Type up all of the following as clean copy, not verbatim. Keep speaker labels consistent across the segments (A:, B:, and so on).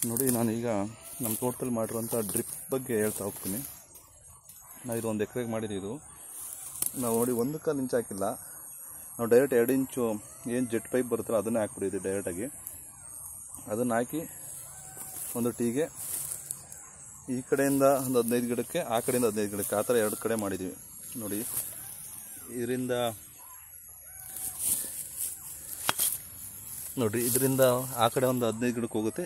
A: ನೋಡಿ, ನಾನೀಗ ನಮ್ಮ ತೋಟದಲ್ಲಿ ಮಾಡಿರುವಂಥ ಡ್ರಿಪ್ ಬಗ್ಗೆ ಹೇಳ್ತಾ ಹೋಗ್ತೀನಿ. ನಾವು ಇದು 1 ಎಕರೆಗೆ ಮಾಡಿದ್ದೀವಿ. ಇದು ನಾವು ನೋಡಿ 1 ಕಾಲು ಇಂಚ್ ಹಾಕಿಲ್ಲ, ನಾವು ಡೈರೆಕ್ಟ್ 2 ಇಂಚು ಏನು ಜೆಟ್ ಪೈಪ್ ಬರುತ್ತಲ್ಲ ಅದನ್ನೇ ಹಾಕ್ಬಿಟ್ಟಿದ್ವಿ ಡೈರೆಕ್ಟಾಗಿ. ಅದನ್ನು ಹಾಕಿ ಒಂದು ಟೀಗೆ ಈ ಕಡೆಯಿಂದ ಒಂದು 15 ಗಿಡಕ್ಕೆ, ಆ ಕಡೆಯಿಂದ 15 ಗಿಡಕ್ಕೆ, ಆ ಥರ 2 ಕಡೆ ಮಾಡಿದ್ದೀವಿ. ನೋಡಿ, ಇದರಿಂದ ಆ ಕಡೆ ಒಂದು 15 ಗಿಡಕ್ಕೆ ಹೋಗುತ್ತೆ,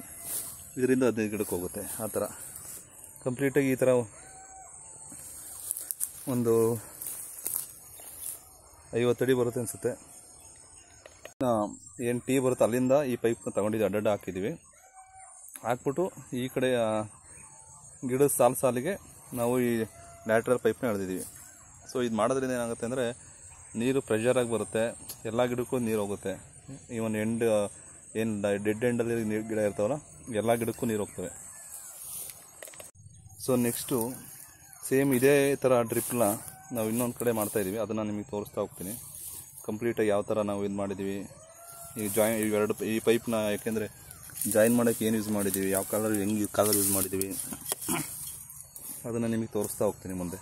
A: ಇದರಿಂದ 15 ಗಿಡಕ್ಕೆ ಹೋಗುತ್ತೆ. ಆ ಥರ ಕಂಪ್ಲೀಟಾಗಿ ಈ ಥರ ಒಂದು 50 ಅಡಿ ಬರುತ್ತೆ ಅನಿಸುತ್ತೆ. ಏನು ಟೀ ಬರುತ್ತೆ ಅಲ್ಲಿಂದ ಈ ಪೈಪ್ನ ತೊಗೊಂಡಿದ್ದು ಅಡ್ಡಡ್ಡ ಹಾಕಿದ್ದೀವಿ. ಹಾಕ್ಬಿಟ್ಟು ಈ ಕಡೆ ಗಿಡದ ಸಾಲಿಗೆ ನಾವು ಈ ಲ್ಯಾಟ್ರಲ್ ಪೈಪ್ನ ಎಳೆದಿದ್ದೀವಿ. ಸೊ ಇದು ಮಾಡೋದ್ರಿಂದ ಏನಾಗುತ್ತೆ ಅಂದರೆ ನೀರು ಪ್ರೆಷರಾಗಿ ಬರುತ್ತೆ, ಎಲ್ಲ ಗಿಡಕ್ಕೂ ನೀರು ಹೋಗುತ್ತೆ. ಇವನ್ ಏನು ಡೆಡ್ ಎಂಡಲ್ಲಿ ಗಿಡ ಇರ್ತಾವಲ್ಲ ಎಲ್ಲ ಗಿಡಕ್ಕೂ ನೀರು ಹೋಗ್ತವೆ. ಸೊ ನೆಕ್ಸ್ಟು ಸೇಮ್ ಇದೇ ಥರ ಡ್ರಿಪ್ನ ನಾವು ಇನ್ನೊಂದು ಕಡೆ ಮಾಡ್ತಾಯಿದ್ದೀವಿ. ಅದನ್ನು ನಿಮಗೆ ತೋರಿಸ್ತಾ ಹೋಗ್ತೀನಿ ಕಂಪ್ಲೀಟಾಗಿ ಯಾವ ಥರ ನಾವು ಇದು ಮಾಡಿದ್ದೀವಿ. ಈ ಪೈಪ್ನ ಯಾಕೆಂದರೆ ಜಾಯಿನ್ ಮಾಡೋಕ್ಕೆ ಏನು ಯೂಸ್ ಮಾಡಿದ್ದೀವಿ, ಯಾವ ಕಲರ್ ಯೂಸ್ ಮಾಡಿದ್ದೀವಿ ಅದನ್ನು ನಿಮಗೆ ತೋರಿಸ್ತಾ ಹೋಗ್ತೀನಿ ಮುಂದೆ.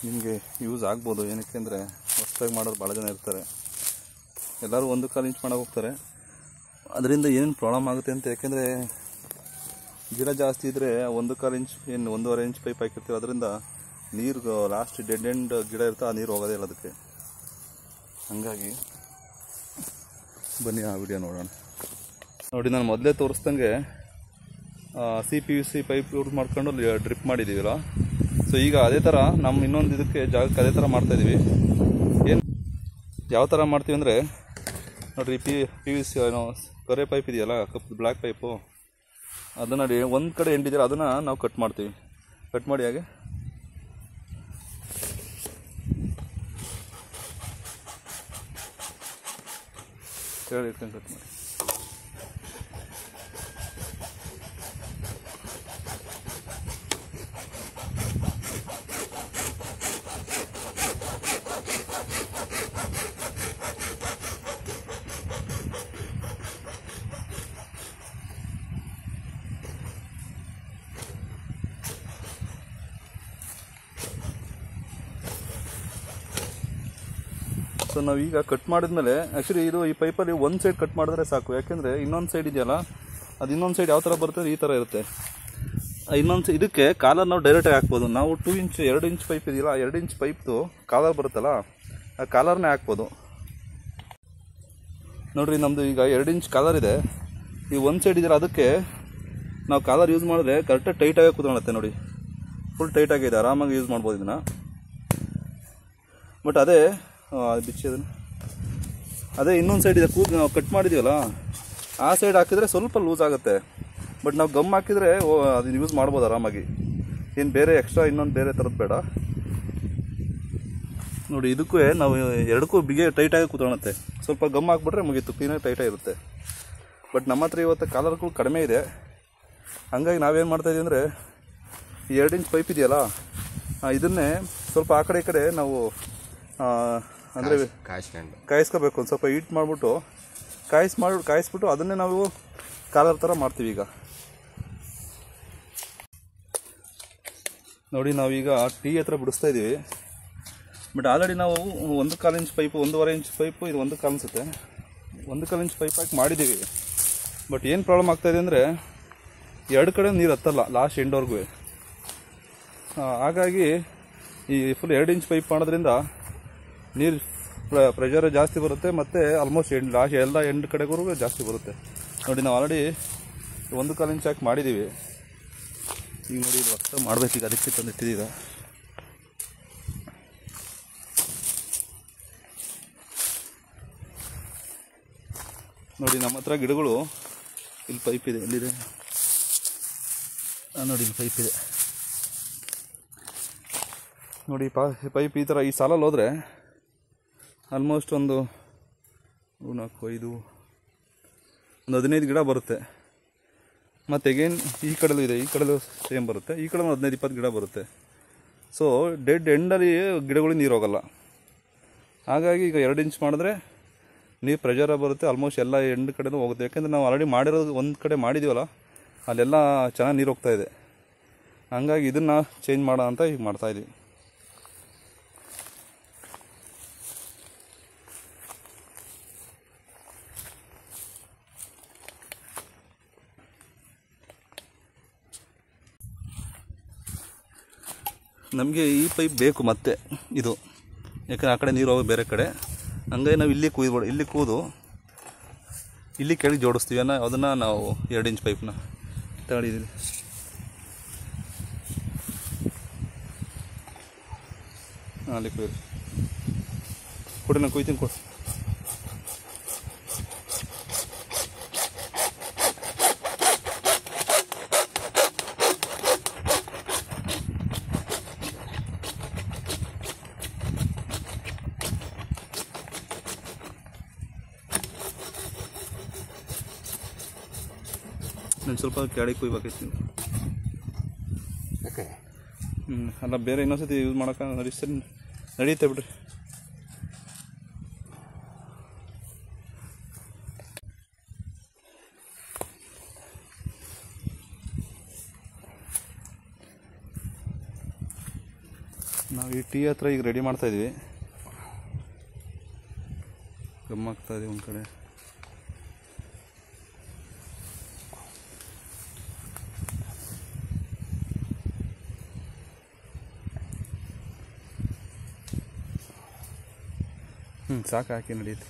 A: ನಿಮಗೆ ಯೂಸ್ ಆಗ್ಬೋದು, ಏನಕ್ಕೆ ಅಂದರೆ ಹೊಸದಾಗಿ ಮಾಡೋರು ಭಾಳ ಜನ ಇರ್ತಾರೆ. ಎಲ್ಲರೂ 1 ಕಾಲು ಇಂಚ್ ಮಾಡೋಕೆ ಹೋಗ್ತಾರೆ. ಅದರಿಂದ ಏನೇನು ಪ್ರಾಬ್ಲಮ್ ಆಗುತ್ತೆ ಅಂತ, ಯಾಕೆಂದರೆ ಗಿಡ ಜಾಸ್ತಿ ಇದ್ದರೆ 1 ಕಾಲು ಇಂಚ್ ಏನು 1.5 ಇಂಚ್ ಪೈಪ್ ಹಾಕಿರ್ತೀವಿ, ಅದರಿಂದ ನೀರು ಲಾಸ್ಟ್ ಡೆಡ್ ಎಂಡ್ ಗಿಡ ಇರುತ್ತೆ, ಆ ನೀರು ಹೋಗೋದೇ ಇಲ್ಲ ಅದಕ್ಕೆ. ಹಾಗಾಗಿ ಬನ್ನಿ ಆ ವಿಡಿಯೋ ನೋಡೋಣ. ನೋಡಿ, ನಾನು ಮೊದಲೇ ತೋರಿಸ್ದಂಗೆ CPVC ಪೈಪ್ ಯೂಸ್ ಮಾಡ್ಕೊಂಡು ಡ್ರಿಪ್ ಮಾಡಿದ್ದೀವಲ್ಲ. ಸೊ ಈಗ ಅದೇ ಥರ ನಮ್ಮ ಇನ್ನೊಂದು ಇದಕ್ಕೆ ಜಾಗಕ್ಕೆ ಅದೇ ಥರ ಮಾಡ್ತಾಯಿದ್ದೀವಿ. ಏನು ಯಾವ ಥರ ಮಾಡ್ತೀವಿ ಅಂದರೆ, ನೋಡಿರಿ, PVC ಏನೋ ಕರೆ ಪೈಪ್ ಇದೆಯಲ್ಲ, ಬ್ಲ್ಯಾಕ್ ಪೈಪು, ಅದನ್ನು ಒಂದು ಕಡೆ ಎಂಡಿದ್ದೀರ ಅದನ್ನು ನಾವು ಕಟ್ ಮಾಡ್ತೀವಿ. ಕಟ್ ಮಾಡಿ ಹಾಗೆ ಹೇಳಿ ಕಟ್ ಮಾಡಿ. ಸೊ ನಾವೀಗ ಕಟ್ ಮಾಡಿದ್ಮೇಲೆ ಆ್ಯಕ್ಚುಲಿ ಈ ಪೈಪಲ್ಲಿ ಒಂದು ಸೈಡ್ ಕಟ್ ಮಾಡಿದ್ರೆ ಸಾಕು. ಯಾಕೆಂದರೆ ಇನ್ನೊಂದು ಸೈಡ್ ಇದೆಯಲ್ಲ, ಅದು ಇನ್ನೊಂದು ಸೈಡ್ ಯಾವ ಥರ ಬರುತ್ತೆ ಈ ಥರ ಇರುತ್ತೆ. ಇನ್ನೊಂದು ಇದಕ್ಕೆ ಕಾಲರ್ ನಾವು ಡೈರೆಕ್ಟಾಗಿ ಹಾಕ್ಬೋದು. ನಾವು 2 ಇಂಚ್ ಪೈಪ್ ಇದೆಯಲ್ಲ, 2 ಇಂಚ್ ಪೈಪ್ದು ಕಾಲರ್ ಬರುತ್ತಲ್ಲ, ಆ ಕಾಲರ್ನೇ ಹಾಕ್ಬೋದು. ನೋಡಿರಿ, ನಮ್ಮದು ಈಗ 2 ಇಂಚ್ ಕಾಲರ್ ಇದೆ. ಈ ಒಂದು ಸೈಡ್ ಇದೆಯಲ್ಲ, ಅದಕ್ಕೆ ನಾವು ಕಾಲರ್ ಯೂಸ್ ಮಾಡಿದ್ರೆ ಕರೆಕ್ಟಾಗಿ ಟೈಟಾಗಿ ಕೂತ್ಕೊಳ್ಳುತ್ತೆ. ನೋಡಿ, ಫುಲ್ ಟೈಟಾಗಿದೆ, ಆರಾಮಾಗಿ ಯೂಸ್ ಮಾಡ್ಬೋದು ಇದನ್ನು. ಬಟ್ ಅದೇ ಇನ್ನೊಂದು ಸೈಡ್ ಇದೆ ನಾವು ಕಟ್ ಮಾಡಿದ್ದೀವಲ್ಲ, ಆ ಸೈಡ್ ಹಾಕಿದರೆ ಸ್ವಲ್ಪ ಲೂಸ್ ಆಗುತ್ತೆ. ಬಟ್ ನಾವು ಗಮ್ ಹಾಕಿದರೆ ಅದನ್ನ ಯೂಸ್ ಮಾಡ್ಬೋದು ಆರಾಮಾಗಿ. ಏನು ಬೇರೆ ಎಕ್ಸ್ಟ್ರಾ ಇನ್ನೊಂದು ಬೇರೆ ಥರದ್ದು ಬೇಡ. ನೋಡಿ, ಇದಕ್ಕೂ ನಾವು 2ಕ್ಕೂ ಬಿಗೆ ಟೈಟಾಗಿ ಕೂತ್ಕೊಳ್ಳುತ್ತೆ. ಸ್ವಲ್ಪ ಗಮ್ ಹಾಕ್ಬಿಟ್ರೆ ಮುಗೀತು, ಕ್ಲೀನಾಗಿ ಟೈಟಾಗಿರುತ್ತೆ. ಬಟ್ ನಮ್ಮ ಹತ್ರ ಇವತ್ತು ಕಾಲರ್ಗಳು ಕಡಿಮೆ ಇದೆ. ಹಂಗಾಗಿ ನಾವೇನು ಮಾಡ್ತಾಯಿದ್ದೀವಿ ಅಂದರೆ, ಈ 2 ಇಂಚ್ ಪೈಪ್ ಇದೆಯಲ್ಲ, ಇದನ್ನೇ ಸ್ವಲ್ಪ ಆ ಕಡೆ ಈ ಕಡೆ ನಾವು ಅಂದರೆ ಕಾಯಿಸ್ಕೋಬೇಕು. ಒಂದು ಸ್ವಲ್ಪ ಹೀಟ್ ಮಾಡಿಬಿಟ್ಟು ಕಾಯಿಸ್ಬಿಟ್ಟು ಅದನ್ನೇ ನಾವು ಕಾಲರ್ ಥರ ಮಾಡ್ತೀವಿ. ಈಗ ನೋಡಿ, ನಾವೀಗ ಟೀ ಹತ್ರ ಬಿಡಿಸ್ತಾ ಇದ್ದೀವಿ. ಬಟ್ ಆಲ್ರೆಡಿ ನಾವು 1 ಕಾಲು ಇಂಚ್ ಪೈಪು, 1.5 ಇಂಚ್ ಪೈಪು, ಇದು 1 ಕಾಲು ಅನಿಸುತ್ತೆ, 1 ಕಾಲು ಇಂಚ್ ಪೈಪ್ ಹಾಕಿ ಮಾಡಿದ್ದೀವಿ. ಬಟ್ ಏನು ಪ್ರಾಬ್ಲಮ್ ಆಗ್ತಾಯಿದೆ ಅಂದರೆ, 2 ಕಡೆ ನೀರು ಹತ್ತಲ್ಲ ಲಾಸ್ಟ್ ಎಂಡ್ವರೆಗೂ. ಹಾಗಾಗಿ ಈ ಫುಲ್ 2 ಇಂಚ್ ಪೈಪ್ ಮಾಡೋದ್ರಿಂದ ನೀರು ಪ್ರೆಷರ್ ಜಾಸ್ತಿ ಬರುತ್ತೆ, ಮತ್ತು ಆಲ್ಮೋಸ್ಟ್ ಲಾಸ್ಟ್ ಎಲ್ಲ ಎಂಡ್ ಕಡೆಗೂ ಜಾಸ್ತಿ ಬರುತ್ತೆ. ನೋಡಿ, ನಾವು ಆಲ್ರೆಡಿ 1 ಕಾಲು ಇಂಚ್ ಹಾಕಿ ಮಾಡಿದ್ದೀವಿ. ಈಗ ನೋಡಿ, ಇದು ಹೊಸ ಮಾಡಬೇಕೀಗ, ಅದಕ್ಕೆ ತಂದಿಟ್ಟಿದ್ದೀರ. ನೋಡಿ, ನಮ್ಮ ಹತ್ರ ಗಿಡಗಳು ಇಲ್ಲಿ ಪೈಪ್ ಇದೆ. ಎಲ್ಲಿದೆ ನೋಡಿ, ಇಲ್ಲಿ ಪೈಪ್ ಇದೆ ನೋಡಿ. ಪೈಪ್ ಈ ಥರ ಈ ಸಾಲಲ್ಲಿ ಹೋದರೆ ಆಲ್ಮೋಸ್ಟ್ ಒಂದು 4, 5, 15 ಗಿಡ ಬರುತ್ತೆ. ಮತ್ತು ಅಗೇನ್ ಈ ಕಡೆಲೂ ಇದೆ, ಈ ಕಡೆಲೂ ಸೇಮ್ ಬರುತ್ತೆ, ಈ ಕಡೆ 15-20 ಗಿಡ ಬರುತ್ತೆ. ಸೊ ಡೆಡ್ ಎಂಡಲ್ಲಿ ಗಿಡಗಳಿಗೆ ನೀರು ಹೋಗಲ್ಲ. ಹಾಗಾಗಿ ಈಗ 2 ಇಂಚ್ ಮಾಡಿದ್ರೆ ನೀರು ಪ್ರೆಷರ್ ಬರುತ್ತೆ, ಆಲ್ಮೋಸ್ಟ್ ಎಲ್ಲ ಎಂಡ್ ಕಡೆನೂ ಹೋಗುತ್ತೆ. ಯಾಕೆಂದರೆ ನಾವು ಆಲ್ರೆಡಿ ಮಾಡಿರೋದು ಒಂದು ಕಡೆ ಮಾಡಿದ್ದೀವಲ್ಲ, ಅಲ್ಲೆಲ್ಲ ಚೆನ್ನಾಗಿ ನೀರು ಹೋಗ್ತಾಯಿದೆ. ಹಂಗಾಗಿ ಇದನ್ನು ಚೇಂಜ್ ಮಾಡೋ ಅಂತ ಈಗ ಮಾಡ್ತಾಯಿದ್ದೀವಿ. ನಮಗೆ ಈ ಪೈಪ್ ಬೇಕು ಮತ್ತೆ ಇದು, ಯಾಕಂದರೆ ಆ ಕಡೆ ನೀರು ಹೋಗಿ ಬೇರೆ ಕಡೆ. ಹಂಗಾಗಿ ನಾವು ಇಲ್ಲಿ ಕೂದು ಇಲ್ಲಿ ಕೆಳಗೆ ಜೋಡಿಸ್ತೀವಿ ಅದನ್ನು ನಾವು 2 ಇಂಚ್ ಪೈಪ್ನ ತಗೊಂಡಿದ್ದೀವಿ. ಅಲ್ಲಿ ಕೊಡಿ, ನಾನು ಕುಯ್ತೀನಿ ಕೊಡು. ನಾನು ಸ್ವಲ್ಪ ಕೆಳಗೆ ಕುಯ್ಬೇಕೈತಿ.
B: ಓಕೆ,
A: ಅಲ್ಲ ಬೇರೆ ಇನ್ನೊಂದ್ಸತಿ ಯೂಸ್ ಮಾಡೋಕೆ ನಡೆಯುತ್ತೆ ಬಿಡ್ರಿ. ನಾವು ಈ ಟೀ ಹತ್ರ ಈಗ ರೆಡಿ ಮಾಡ್ತಾಯಿದ್ವಿ, ಗಮ್ಮಾಗ್ತಾಯಿದ್ವಿ ಒಂದು ಕಡೆ. ಸಾಕು, ಹಾಕಿ ನಡೆಯುತ್ತೆ.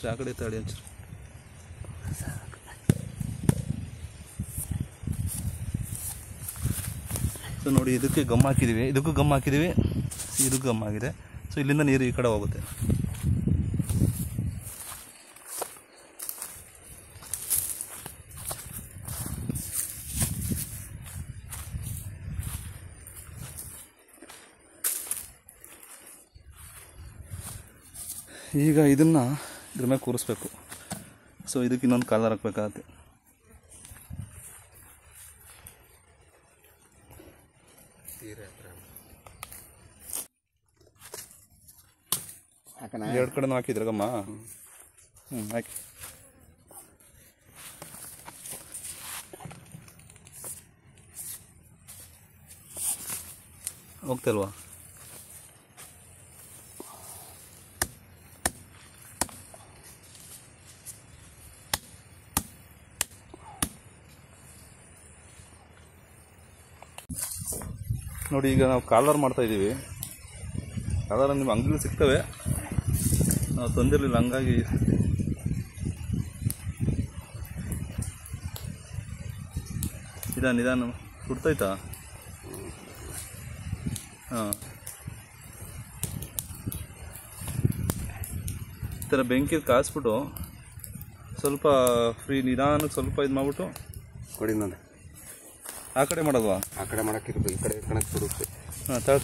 A: ಆ ಕಡೆ ತಡಿ ಒಂಚೂರು. ಸೊ ನೋಡಿ, ಇದಕ್ಕೆ ಗಮ್ ಹಾಕಿದ್ದೀವಿ, ಇದಕ್ಕೂ ಗಮ್ ಹಾಕಿದ್ದೀವಿ, ಇದಕ್ಕೂ ಗಮ್ ಆಗಿದೆ. ಸೊ ಇಲ್ಲಿಂದ ನೀರು ಈ ಕಡೆ ಹೋಗುತ್ತೆ. ಈಗ ಇದನ್ನು ಇದ್ರ ಮೇಲೆ ಕೂರಿಸ್ಬೇಕು. ಸೊ ಇದಕ್ಕೆ ಇನ್ನೊಂದು ಕಾಲರ್ ಹಾಕ್ಬೇಕಾಗತ್ತೆ. ಎರಡು ಕಡೆನೂ ಹಾಕಿದ್ರೆ ಗಮ್ಮ. ಹಾಕಿ. ಹೋಗ್ತಲ್ವಾ? ನೋಡಿ, ಈಗ ನಾವು ಕಾಲರ್ ಮಾಡ್ತಾಯಿದ್ದೀವಿ. ಕಾಲರ್ ನಿಮ್ಮ ಅಂಗಡಿಲಿ ಸಿಗ್ತವೆ, ನಾವು ತಂದಿರಲಿಲ್ಲ, ಹಂಗಾಗಿ ನಿಧಾನ ಸುಡ್ತೈತಾ? ಹಾಂ, ಈ ಥರ ಬೆಂಕಿ ಕಾಯಿಸ್ಬಿಟ್ಟು ಸ್ವಲ್ಪ ನಿಧಾನಕ್ಕೆ ಸ್ವಲ್ಪ ಇದು ಮಾಡಿಬಿಟ್ಟು
B: ಕೊಡಿ. ನಾನು
A: ಆ ಕಡೆ ಮಾಡೋದು,
B: ಆ ಕಡೆ ಮಾಡೋಕ್ಕಿರೋದು, ಈ ಕಡೆ ಕಣಕ್ಕೆ ಸುಡುತ್ತೆ.
A: ಹಾಂ, ತಳ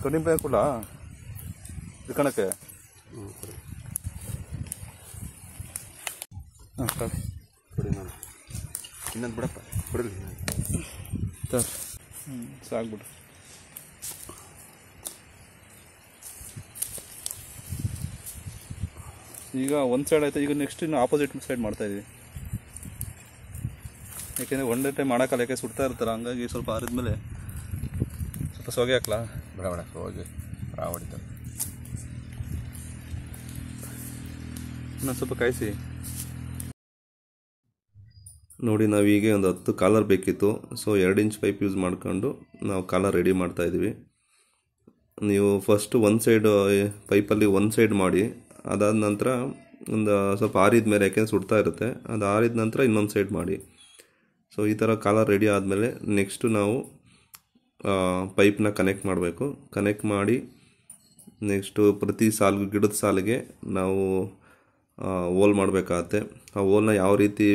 A: ಕಡಿಮೆ ಹಾಕಲ್ಲ ಇಟ್ಕೊಳಕ್ಕೆ. ಹಾಂ,
B: ಕೊಡಿ. ನಾನು ಇನ್ನೊಂದು ಬಿಡಪ್ಪ, ಕೊಡಲಿ.
A: ಸಾಕ್ಬಿಡ್ರಿ. ಈಗ ಒಂದು ಸೈಡ್ ಆಯಿತು. ಈಗ ನೆಕ್ಸ್ಟ್ ಇನ್ನು ಆಪೋಸಿಟ್ ಸೈಡ್ ಮಾಡ್ತಾಯಿದ್ವಿ. ಯಾಕೆಂದರೆ ಒಂದೇ ಟೈಮ್ ಮಾಡೋಕ್ಕಲ್ಲ, ಯಾಕೆ ಸುಡ್ತಾ ಇರ್ತಾರೆ. ಹಂಗಾಗಿ ಸ್ವಲ್ಪ ಆರಿದ್ಮೇಲೆ ಸ್ವಲ್ಪ ಸೊಗೆ ಹಾಕ್ಲಾ?
B: ಬೇಡ ಸೊಗೆ ರಾವ್ ಹೊಡಿತಾರೆ.
A: ಇನ್ನೊಂದು ಸ್ವಲ್ಪ ಕಾಯಿಸಿ. ನೋಡಿ, ನಾವೀಗ ಒಂದು 10 ಕಾಲರ್ ಬೇಕಿತ್ತು. ಸೊ 2 ಇಂಚ್ ಪೈಪ್ ಯೂಸ್ ಮಾಡ್ಕೊಂಡು ನಾವು ಕಾಲರ್ ರೆಡಿ ಮಾಡ್ತಾಯಿದ್ವಿ. ನೀವು ಫಸ್ಟು ಒಂದು ಸೈಡ್ ಪೈಪಲ್ಲಿ ಒಂದು ಸೈಡ್ ಮಾಡಿ, ಅದಾದ ನಂತರ ಒಂದು ಸ್ವಲ್ಪ ಆರಿದ ಮೇಲೆ, ಯಾಕೆಂದ್ರೆ ಸುಡ್ತಾ ಇರುತ್ತೆ, ಅದು ಆರಿದ ನಂತರ ಇನ್ನೊಂದು ಸೈಡ್ ಮಾಡಿ. ಸೊ ಈ ಥರ ಕಾಲರ್ ರೆಡಿ ಆದಮೇಲೆ ನೆಕ್ಸ್ಟು ನಾವು ಪೈಪ್ನ ಕನೆಕ್ಟ್ ಮಾಡಬೇಕು. ಕನೆಕ್ಟ್ ಮಾಡಿ ನೆಕ್ಸ್ಟು ಪ್ರತಿ ಸಾಲಿಗೆ, ಗಿಡದ ಸಾಲಿಗೆ ನಾವು ಹೋಲ್ ಮಾಡಬೇಕಾಗತ್ತೆ. ಆ ಹೋಲ್ನ ಯಾವ ರೀತಿ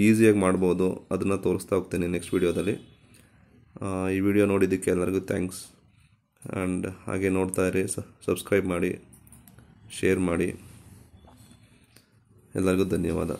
A: ಈಸಿಯಾಗಿ ಮಾಡ್ಬೋದು ಅದನ್ನು ತೋರಿಸ್ತಾ ಹೋಗ್ತೇನೆ ನೆಕ್ಸ್ಟ್ ವೀಡಿಯೋದಲ್ಲಿ. ಈ ವಿಡಿಯೋ ನೋಡಿದ್ದಕ್ಕೆ ಎಲ್ಲರಿಗೂ ಥ್ಯಾಂಕ್ಸ್. ಆ್ಯಂಡ್ ಹಾಗೆ ನೋಡ್ತಾ ಇರಿ, ಸಬ್ಸ್ಕ್ರೈಬ್ ಮಾಡಿ, ಶೇರ್ ಮಾಡಿ. ಎಲ್ಲರಿಗೂ ಧನ್ಯವಾದ.